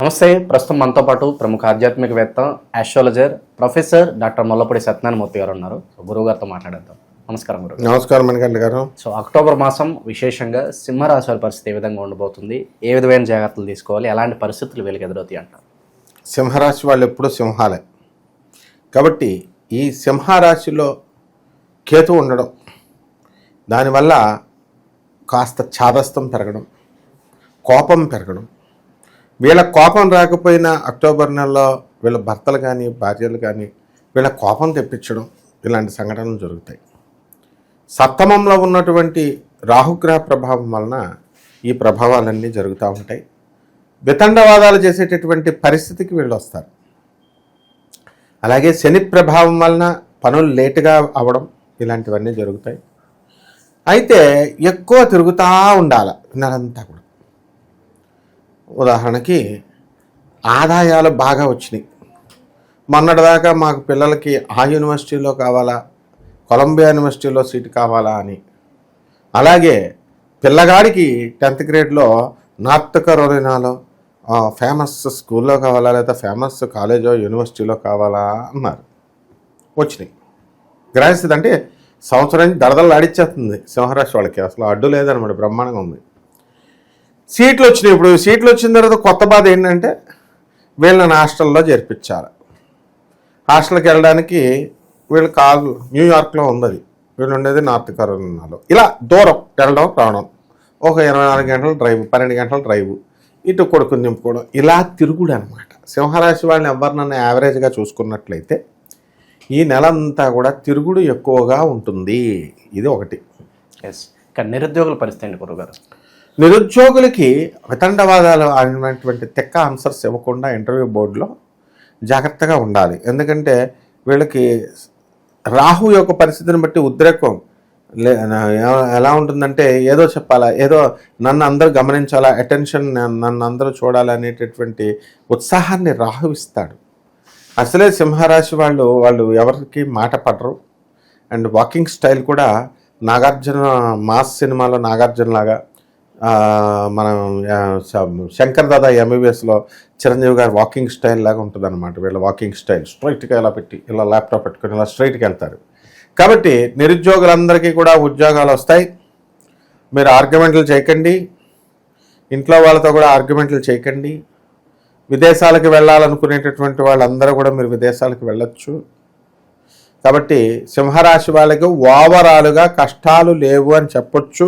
నమస్తే. ప్రస్తుతం మనతో పాటు ప్రముఖ ఆధ్యాత్మికవేత్త, astrologer professor doctor Mullapudi Satyanarayana Murthy గారు ఉన్నారు. గురువు గారితో మాట్లాడేద్దాం. నమస్కారం గురువు. నమస్కారం మణికంఠ గారు. సో అక్టోబర్ మాసం విశేషంగా సింహరాశి వారి పరిస్థితి ఏ విధంగా ఉండబోతుంది, ఏ విధమైన జాగ్రత్తలు తీసుకోవాలి, ఎలాంటి పరిస్థితులు వీళ్ళకి ఎదురవుతాయి అంటారు? సింహరాశి వాళ్ళు ఎప్పుడూ సింహాలే కాబట్టి ఈ సింహరాశిలో కేతు ఉండడం, దానివల్ల కాస్త చాదస్తం పెరగడం, కోపం పెరగడం. వీళ్ళ కోపం రాకపోయినా అక్టోబర్ నెలలో వీళ్ళ భర్తలు కానీ భార్యలు కానీ వీళ్ళ కోపం తెప్పించడం, ఇలాంటి సంఘటనలు జరుగుతాయి. సప్తమంలో ఉన్నటువంటి రాహుగ్రహ ప్రభావం వలన ఈ ప్రభావాలన్నీ జరుగుతూ ఉంటాయి. వితండవాదాలు చేసేటటువంటి పరిస్థితికి వీళ్ళు వస్తారు. అలాగే శని ప్రభావం వలన పనులు లేటుగా అవ్వడం, ఇలాంటివన్నీ జరుగుతాయి. అయితే ఎక్కువ తిరుగుతూ ఉండాలి నెలంతా కూడా. ఉదాహరణకి ఆదాయాలు బాగా వచ్చినాయి. మొన్నటిదాకా మాకు పిల్లలకి ఆ యూనివర్సిటీలో కావాలా, కొలంబియా యూనివర్సిటీలో సీటు కావాలా అని, అలాగే పిల్లగాడికి 10th గ్రేడ్లో నార్త్ కరోలినాలో ఫేమస్ స్కూల్లో కావాలా, లేదా ఫేమస్ కాలేజో యూనివర్సిటీలో కావాలా అన్నారు. వచ్చినాయి. గ్రహిస్తుంది అంటే సంవత్సరం దడదలు ఆడిచ్చేస్తుంది సింహరాశి వాళ్ళకి. అసలు అడ్డు లేదనమాట, బ్రహ్మాండంగా ఉంది. సీట్లు వచ్చినాయి. ఇప్పుడు సీట్లు వచ్చిన తర్వాత కొత్త బాధ ఏంటంటే వీళ్ళని హాస్టల్లో చేర్పించాలి. హాస్టల్కి వెళ్ళడానికి వీళ్ళు కాదు, న్యూయార్క్లో ఉంది, వీళ్ళు ఉండేది నార్త్ కరోలినాలో. ఇలా దూరం వెళ్ళడం రావడం, ఒక 24 గంటల డ్రైవ్, 12 గంటల డ్రైవ్, ఇటు కొడుకుని నింపుకోవడం, ఇలా తిరుగుడు అనమాట. సింహరాశి వాళ్ళని ఎవరినన్నా యావరేజ్గా చూసుకున్నట్లయితే ఈ నెల అంతా కూడా తిరుగుడు ఎక్కువగా ఉంటుంది. ఇది ఒకటి. ఎస్. ఇక నిరుద్యోగుల పరిస్థితి ఏంటి గురువుగారు? నిరుద్యోగులకి వితండవాదాలు అనేటువంటి తెక్క ఆన్సర్స్ ఇవ్వకుండా ఇంటర్వ్యూ బోర్డులో జాగ్రత్తగా ఉండాలి. ఎందుకంటే వీళ్ళకి రాహు యొక్క పరిస్థితిని బట్టి ఉద్రేకం ఎలా ఉంటుందంటే, ఏదో చెప్పాలా, ఏదో నన్ను అందరూ గమనించాలా, అటెన్షన్ నన్ను అందరూ చూడాలి అనేటటువంటి ఉత్సాహాన్ని రాహు ఇస్తాడు. అసలే సింహరాశి వాళ్ళు ఎవరికి మాట పడరు. అండ్ వాకింగ్ స్టైల్ కూడా నాగార్జున మాస్ సినిమాలో నాగార్జున లాగా, మనం శంకర్ దాదా ఎంబీబీఎస్లో చిరంజీవి గారు వాకింగ్ స్టైల్ లాగా ఉంటుంది అనమాట. వీళ్ళ వాకింగ్ స్టైల్ స్ట్రైట్గా ఇలా పెట్టి, ఇలా ల్యాప్టాప్ పెట్టుకొని ఇలా స్ట్రైట్గా వెళ్తారు. కాబట్టి నిరుద్యోగులందరికీ కూడా ఉద్యోగాలు వస్తాయి. మీరు ఆర్గ్యుమెంట్లు చేయకండి, ఇంట్లో వాళ్ళతో కూడా ఆర్గ్యుమెంట్లు చేయకండి. విదేశాలకు వెళ్ళాలనుకునేటటువంటి వాళ్ళందరూ కూడా మీరు విదేశాలకు వెళ్ళొచ్చు. కాబట్టి సింహరాశి వాళ్ళకి ఓవరాలుగా కష్టాలు లేవు అని చెప్పొచ్చు.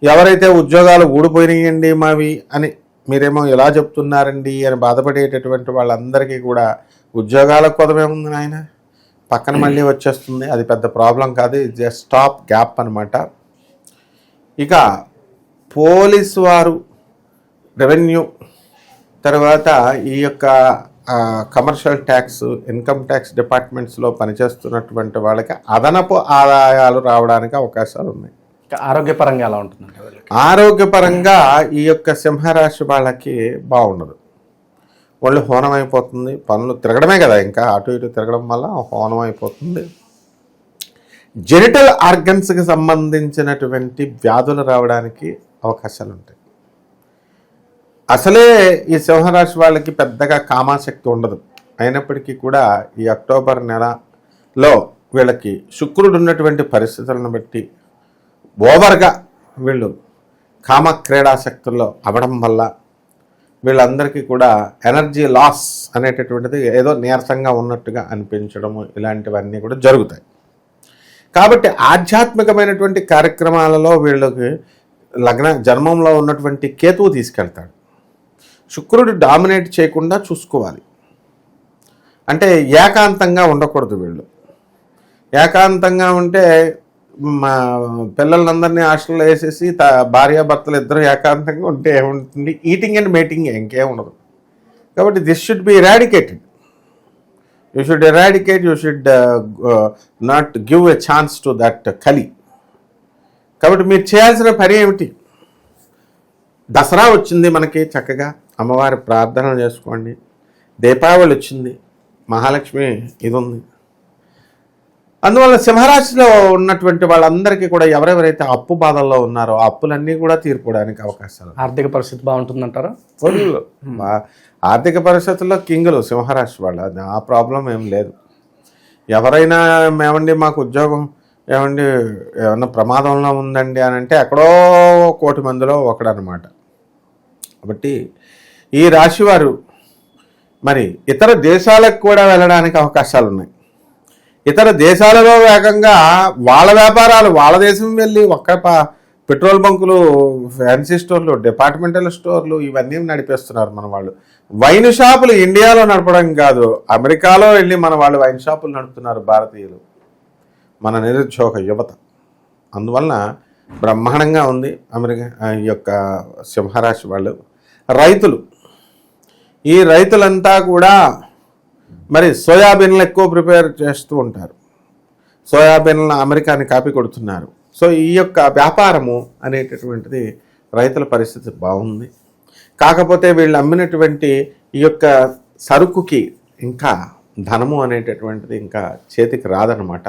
ఎవరైతే ఉద్యోగాలు ఊడిపోయినాయండి మావి అని మీరేమో ఇలా చెప్తున్నారండి అని బాధపడేటటువంటి వాళ్ళందరికీ కూడా ఉద్యోగాల కొదమేముంది నాయన, పక్కన మళ్ళీ వచ్చేస్తుంది. అది పెద్ద ప్రాబ్లం కాదు, ఇది స్టాప్ గ్యాప్ అనమాట. ఇక పోలీసు వారు, రెవెన్యూ, తర్వాత ఈ యొక్క కమర్షియల్ ట్యాక్స్, ఇన్కమ్ ట్యాక్స్ డిపార్ట్మెంట్స్లో పనిచేస్తున్నటువంటి వాళ్ళకి అదనపు ఆదాయాలు రావడానికి అవకాశాలు ఉన్నాయి. ఆరోగ్యపరంగా ఎలా ఉంటుందంటే, ఆరోగ్యపరంగా ఈ యొక్క సింహరాశి వాళ్ళకి బాగుండదు. వాళ్ళు హోనం అయిపోతుంది. పనులు తిరగడమే కదా, ఇంకా అటు ఇటు తిరగడం వల్ల హోనం అయిపోతుంది. జెనిటల్ ఆర్గన్స్కి సంబంధించినటువంటి వ్యాధులు రావడానికి అవకాశాలు ఉంటాయి. అసలే ఈ సింహరాశి వాళ్ళకి పెద్దగా కామాశక్తి ఉండదు. అయినప్పటికీ కూడా ఈ అక్టోబర్ నెలలో వీళ్ళకి శుక్రుడు ఉన్నటువంటి పరిస్థితులను బట్టి ఓవర్గా వీళ్ళు కామ క్రీడాశక్తుల్లో అవ్వడం వల్ల వీళ్ళందరికీ కూడా ఎనర్జీ లాస్ అనేటటువంటిది, ఏదో నీరసంగా ఉన్నట్టుగా అనిపించడము, ఇలాంటివన్నీ కూడా జరుగుతాయి. కాబట్టి ఆధ్యాత్మికమైనటువంటి కార్యక్రమాలలో వీళ్ళకి జన్మంలో ఉన్నటువంటి కేతువు తీసుకెళ్తాడు. శుక్రుడు డామినేట్ చేయకుండా చూసుకోవాలి. అంటే ఏకాంతంగా ఉండకూడదు. వీళ్ళు ఏకాంతంగా ఉంటే మా పిల్లలందరినీ హాస్టల్లో వేసేసి భార్యాభర్తలు ఇద్దరు ఏకాంతంగా ఉంటే ఏముంటుంది, ఈటింగ్ అండ్ మేటింగ్, ఇంకేం ఉండదు. కాబట్టి this should be eradicated. You should eradicate, you should not give a chance to that కలి. కాబట్టి మీరు చేయాల్సిన పని ఏమిటి? దసరా వచ్చింది మనకి, చక్కగా అమ్మవారి ప్రార్థనలు చేసుకోండి. దీపావళి వచ్చింది, మహాలక్ష్మి ఇది ఉంది. అందువల్ల సింహరాశిలో ఉన్నటువంటి వాళ్ళందరికీ కూడా ఎవరెవరైతే అప్పు బాధల్లో ఉన్నారో ఆ అప్పులన్నీ కూడా తీర్పుడానికి అవకాశాలు. ఆర్థిక పరిస్థితి బాగుంటుందంటారా? ఫుల్ ఆర్థిక పరిస్థితుల్లో కింగులు సింహరాశి వాళ్ళు, ఆ ప్రాబ్లం ఏం లేదు. ఎవరైనా ఏమండి మాకు ఉద్యోగం ఏమండి ఏమన్నా ప్రమాదంలో ఉందండి అని అంటే ఎక్కడో 1,00,00,000 మందిలో ఒకడనమాట. కాబట్టి ఈ రాశివారు మరి ఇతర దేశాలకు కూడా వెళ్ళడానికి అవకాశాలు ఉన్నాయి. ఇతర దేశాలలో వేగంగా వాళ్ళ వ్యాపారాలు వాళ్ళ దేశం వెళ్ళి పెట్రోల్ బంకులు, ఫ్యాన్సీ స్టోర్లు, డిపార్ట్మెంటల్ స్టోర్లు ఇవన్నీ నడిపేస్తున్నారు మన వాళ్ళు. వైన్ షాపులు ఇండియాలో నడపడం కాదు, అమెరికాలో వెళ్ళి మన వాళ్ళు వైన్ షాపులు నడుపుతున్నారు భారతీయులు, మన నిరుద్యోగ యువత. అందువలన బ్రహ్మాండంగా ఉంది అమెరికా ఈ యొక్క సింహరాశి వాళ్ళు. రైతులు, ఈ రైతులంతా కూడా మరి సోయాబీన్లు ఎక్కువ ప్రిపేర్ చేస్తూ ఉంటారు, సోయాబీన్లను అమెరికాని కాపీ కొడుతున్నారు. సో ఈ యొక్క వ్యాపారము అనేటటువంటిది రైతుల పరిస్థితి బాగుంది. కాకపోతే వీళ్ళు అమ్మినటువంటి ఈ యొక్క సరుకుకి ఇంకా ధనము అనేటటువంటిది ఇంకా చేతికి రాదనమాట.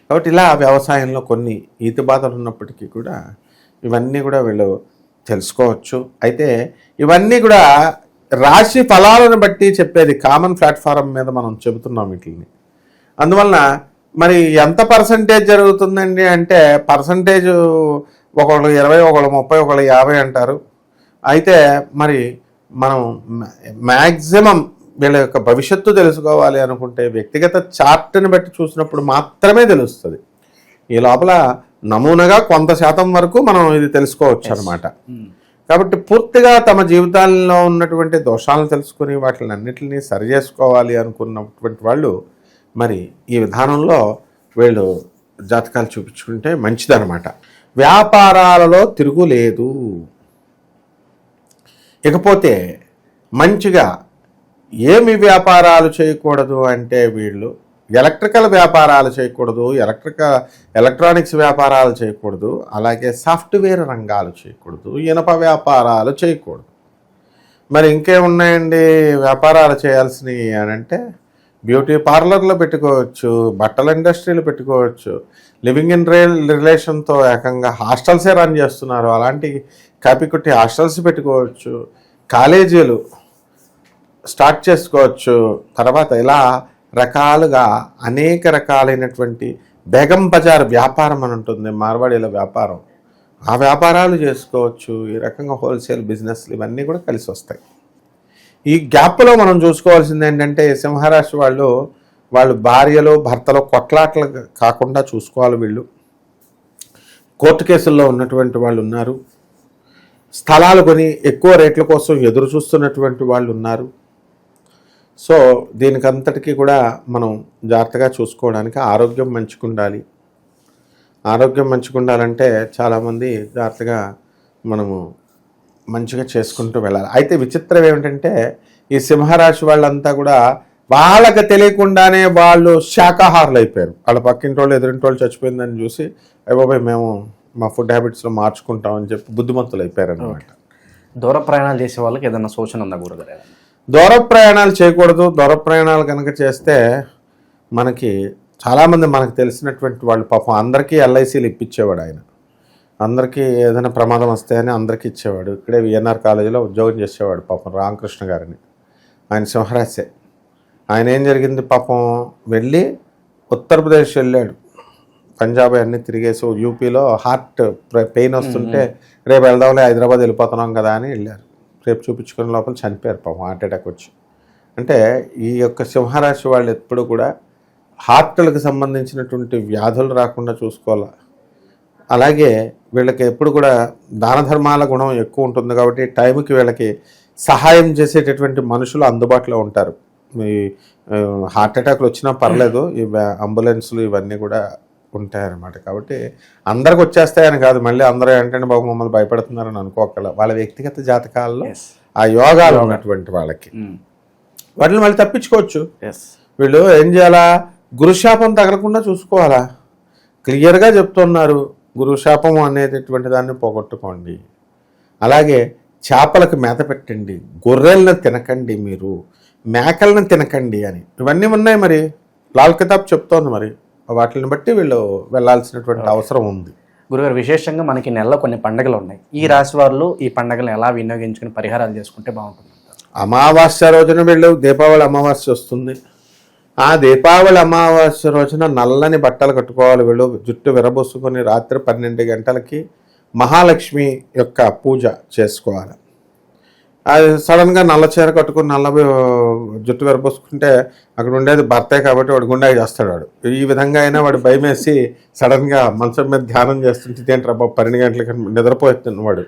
కాబట్టి ఇలా వ్యవసాయంలో కొన్ని ఈతి బాధలు ఉన్నప్పటికీ కూడా ఇవన్నీ కూడా వీళ్ళు తెలుసుకోవచ్చు. అయితే ఇవన్నీ కూడా రాశి ఫలాలను బట్టి చెప్పేది, కామన్ ప్లాట్ఫారం మీద మనం చెబుతున్నాం వీటిని. అందువలన మరి ఎంత పర్సంటేజ్ జరుగుతుందండి అంటే పర్సంటేజ్ ఒకళ్ళు 20, ఒకళ్ళు 30, ఒకళ్ళు 50 అంటారు. అయితే మరి మనం మ్యాక్సిమం వీళ్ళ యొక్క భవిష్యత్తు తెలుసుకోవాలి అనుకుంటే వ్యక్తిగత చార్ట్ని బట్టి చూసినప్పుడు మాత్రమే తెలుస్తుంది. ఈ లోపల నమూనాగా కొంత శాతం వరకు మనం ఇది తెలుసుకోవచ్చు అనమాట. కాబట్టి పూర్తిగా తమ జీవితాల్లో ఉన్నటువంటి దోషాలను తెలుసుకుని వాటిని అన్నిటిని సరి చేసుకోవాలి అనుకున్నటువంటి వాళ్ళు మరి ఈ విధానంలో వీళ్ళు జాతకాలు చూపించుకుంటే మంచిదన్నమాట. వ్యాపారాలలో తిరుగులేదు. ఇకపోతే మంచిగా ఏమి వ్యాపారాలు చేయకూడదు అంటే వీళ్ళు ఎలక్ట్రికల్ వ్యాపారాలు చేయకూడదు, ఎలక్ట్రానిక్స్ వ్యాపారాలు చేయకూడదు, అలాగే సాఫ్ట్వేర్ రంగాలు చేయకూడదు, ఇనప వ్యాపారాలు చేయకూడదు. మరి ఇంకేమున్నాయండి వ్యాపారాలు చేయాల్సినవి అని అంటే బ్యూటీ పార్లర్లో పెట్టుకోవచ్చు, బట్టల ఇండస్ట్రీలు పెట్టుకోవచ్చు, లివింగ్ ఇన్ రిలేషన్తో ఏకంగా హాస్టల్సే రన్ చేస్తున్నారు, అలాంటి కాపీ కొట్టి హాస్టల్స్ పెట్టుకోవచ్చు, కాలేజీలు స్టార్ట్ చేసుకోవచ్చు. తర్వాత ఇలా రకాలుగా అనేక రకాలైనటువంటి బేగం బజార్ వ్యాపారం అని ఉంటుంది, మార్వాడీల వ్యాపారం, ఆ వ్యాపారాలు చేసుకోవచ్చు. ఈ రకంగా హోల్సేల్ బిజినెస్లు ఇవన్నీ కూడా కలిసి వస్తాయి. ఈ గ్యాప్లో మనం చూసుకోవాల్సింది ఏంటంటే సింహరాశి వాళ్ళు భార్యలు భర్తలు కొట్లాటలు కాకుండా చూసుకోవాలి. వీళ్ళు కోర్టు కేసుల్లో ఉన్నటువంటి వాళ్ళు ఉన్నారు, స్థలాలు కొని ఎక్కువ రేట్ల కోసం ఎదురు చూస్తున్నటువంటి వాళ్ళు ఉన్నారు. సో దీనికంతటికీ కూడా మనం జాగ్రత్తగా చూసుకోవడానికి ఆరోగ్యం మంచిగుండాలి. ఆరోగ్యం మంచిగుండాలంటే చాలామంది జాగ్రత్తగా మనము మంచిగా చేసుకుంటూ వెళ్ళాలి. అయితే విచిత్రం ఏమిటంటే ఈ సింహరాశి వాళ్ళంతా కూడా వాళ్ళకి తెలియకుండానే వాళ్ళు శాకాహారులు అయిపోయారు. వాళ్ళ పక్కింటి వాళ్ళు ఎదురింటి వాళ్ళు చచ్చిపోయిందని చూసి అయిపోయి మేము మా ఫుడ్ హ్యాబిట్స్లో మార్చుకుంటామని చెప్పి బుద్ధిమంతులు అయిపోయారు అనమాట. దూర ప్రయాణాలు చేసే వాళ్ళకి ఏదైనా సూచన ఉందా గురుగారు? దూర ప్రయాణాలు చేయకూడదు. దూర ప్రయాణాలు కనుక చేస్తే మనకి చాలామంది మనకు తెలిసినటువంటి వాళ్ళు పాపం అందరికీ ఎల్ఐసీలు ఇప్పించేవాడు ఆయన. అందరికీ ఏదైనా ప్రమాదం వస్తే అని అందరికీ ఇచ్చేవాడు. ఇక్కడే విఎన్ఆర్ కాలేజీలో ఉద్యోగం చేసేవాడు పాపం రామకృష్ణ గారిని. ఆయన సింహరాశే. ఆయన ఏం జరిగింది పాపం వెళ్ళి ఉత్తరప్రదేశ్ వెళ్ళాడు, పంజాబ్ అన్నీ తిరిగేసి యూపీలో హార్ట్ పెయిన్ వస్తుంటే రేపు వెళ్దాంలే హైదరాబాద్ వెళ్ళిపోతున్నాం కదా అని వెళ్ళారు. రేపు చూపించుకునే లోపల చనిపోయారు పాపం హార్ట్ అటాక్ వచ్చి. అంటే ఈ యొక్క సింహరాశి వాళ్ళు ఎప్పుడు కూడా హార్ట్లకు సంబంధించినటువంటి వ్యాధులు రాకుండా చూసుకోవాలి. అలాగే వీళ్ళకి ఎప్పుడు కూడా దాన ధర్మాల గుణం ఎక్కువ ఉంటుంది కాబట్టి టైంకి వీళ్ళకి సహాయం చేసేటటువంటి మనుషులు అందుబాటులో ఉంటారు. ఈ హార్ట్ అటాక్లు వచ్చినా పర్లేదు, ఈ అంబులెన్స్లు ఇవన్నీ కూడా ఉంటాయన్నమాట. కాబట్టి అందరికి వచ్చేస్తాయని కాదు, మళ్ళీ అందరూ ఏంటంటే బాబు మమ్మల్ని భయపడుతున్నారని అనుకోగల వాళ్ళ వ్యక్తిగత జాతకాల్లో ఆ యోగాలు ఉన్నటువంటి వాళ్ళకి వాటిని మళ్ళీ తప్పించుకోవచ్చు. వీళ్ళు ఏం చేయాలా, గురుశాపం తగలకుండా చూసుకోవాలా. క్లియర్గా చెప్తున్నారు, గురుశాపం అనేటటువంటి దాన్ని పోగొట్టుకోండి. అలాగే చేపలకు మేత పెట్టండి, గొర్రెలను తినకండి, మీరు మేకలను తినకండి అని ఇవన్నీ ఉన్నాయి. మరి లాల్ కితాబ్ చెప్తోంది. మరి వాటిని బట్టి వీళ్ళు వెళ్ళాల్సినటువంటి అవసరం ఉంది. గురుగారు, విశేషంగా మనకి నెలలో కొన్ని పండుగలు ఉన్నాయి. ఈ రాశి వాళ్ళు ఈ పండుగలను ఎలా వినియోగించుకుని పరిహారాలు చేసుకుంటే బాగుంటుంది? అమావాస్య రోజున వీళ్ళు దీపావళి అమావాస్య వస్తుంది. ఆ దీపావళి అమావాస్య రోజున నల్లని బట్టలు కట్టుకోవాలి. వీళ్ళు జుట్టు విరబోసుకొని రాత్రి 12 గంటలకి మహాలక్ష్మి యొక్క పూజ చేసుకోవాలి. అది సడన్గా నల్ల చీర కట్టుకుని నల్ల జుట్టు విరబోసుకుంటే అక్కడ ఉండేది భర్తే కాబట్టి వాడు గుండాకి చేస్తాడు. వాడు ఈ విధంగా అయినా వాడు భయమేసి సడన్గా మంచం మీద ధ్యానం చేస్తుంటే ఇదేంటి బాబు 12 గంటలకి నిద్రపోతున్నాడు వాడు.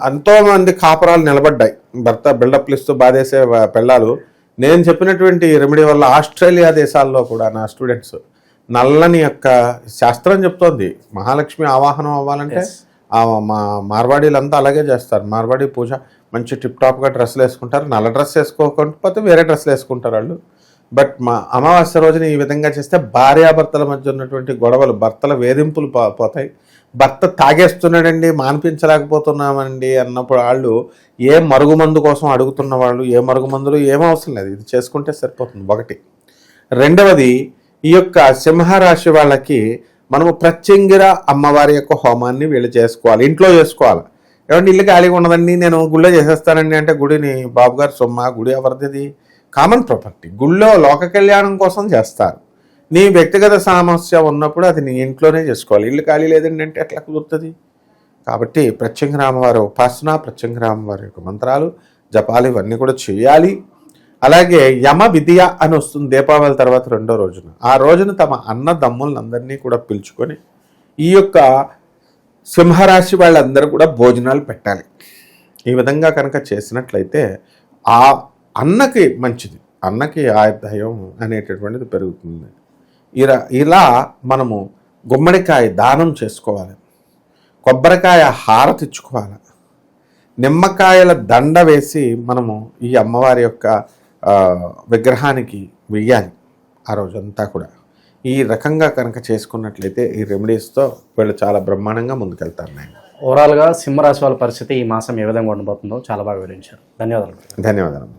ఎంతోమంది కాపురాలు నిలబడ్డాయి. భర్త బిల్డప్లు ఇస్తూ బాధేసే పెళ్ళాలు. నేను చెప్పినటువంటి రెమెడీ వల్ల ఆస్ట్రేలియా దేశాల్లో కూడా నా స్టూడెంట్స్ నల్లని యొక్క శాస్త్రం చెప్తోంది. మహాలక్ష్మి ఆవాహనం అవ్వాలంటే మా మార్వాడీలంతా అలాగే చేస్తారు. మార్వాడీ పూజ మంచి టిప్ టాప్గా డ్రెస్సులు వేసుకుంటారు. నల్ల డ్రెస్ వేసుకోకపోతే వేరే డ్రెస్సులు వేసుకుంటారు వాళ్ళు. బట్ మా అమావాస్య రోజున ఈ విధంగా చేస్తే భార్యాభర్తల మధ్య ఉన్నటువంటి గొడవలు, భర్తల వేధింపులు పోతాయి. భర్త తాగేస్తున్నాడండి, మాన్పించలేకపోతున్నామండి అన్నప్పుడు వాళ్ళు ఏ మరుగుమందు కోసం అడుగుతున్న వాళ్ళు ఏ మరుగుమందులు ఏం అవసరం లేదు, ఇది చేసుకుంటే సరిపోతుంది. ఒకటి. రెండవది, ఈ యొక్క సింహరాశి వాళ్ళకి మనము ప్రత్యంగిర అమ్మవారి యొక్క హోమాన్ని వీళ్ళు చేసుకోవాలి, ఇంట్లో చేసుకోవాలి. ఏమంటే ఇల్లు ఖాళీగా ఉండదండి, నేను గుళ్ళో చేసేస్తానండి అంటే గుడిని బాబుగారు సొమ్మ, గుడి ఎవరిది? Common property. గుళ్ళో లోక కళ్యాణం కోసం చేస్తారు. నీ వ్యక్తిగత సమస్య ఉన్నప్పుడు అది నీ ఇంట్లోనే చేసుకోవాలి. ఇల్లు ఖాళీ లేదండి అంటే ఎట్లా కుదురుతుంది? కాబట్టి ప్రత్యంగిర అమ్మవారి ఉపాసన, ప్రత్యంగిర అమ్మవారి యొక్క మంత్రాలు, జపాలు ఇవన్నీ కూడా చేయాలి. అలాగే యమ విద్య అని వస్తుంది దీపావళి తర్వాత 2వ రోజున. ఆ రోజున తమ అన్నదమ్ములందరినీ కూడా పిలుచుకొని ఈ యొక్క సింహరాశి వాళ్ళందరూ కూడా భోజనాలు పెట్టాలి. ఈ విధంగా కనుక చేసినట్లయితే ఆ అన్నకి మంచిది, అన్నకి ఆయుర్దాయం అనేటటువంటిది పెరుగుతుంది. ఇలా మనము గుమ్మడికాయ దానం చేసుకోవాలి, కొబ్బరికాయ హారతి ఇచ్చుకోవాలి, నిమ్మకాయల దండ వేసి మనము ఈ అమ్మవారి యొక్క విగ్రహానికి వెయ్యాలి ఆ రోజంతా కూడా. ఈ రకంగా కనుక చేసుకున్నట్లయితే ఈ రెమెడీస్తో వీళ్ళు చాలా బ్రహ్మాండంగా ముందుకెళ్తారు. ఓవరాల్గా సింహరాశి వాళ్ళ పరిస్థితి ఈ మాసం ఏ విధంగా ఉండబోతుందో చాలా బాగా వివరించారు. ధన్యవాదాలు. ధన్యవాదాలు.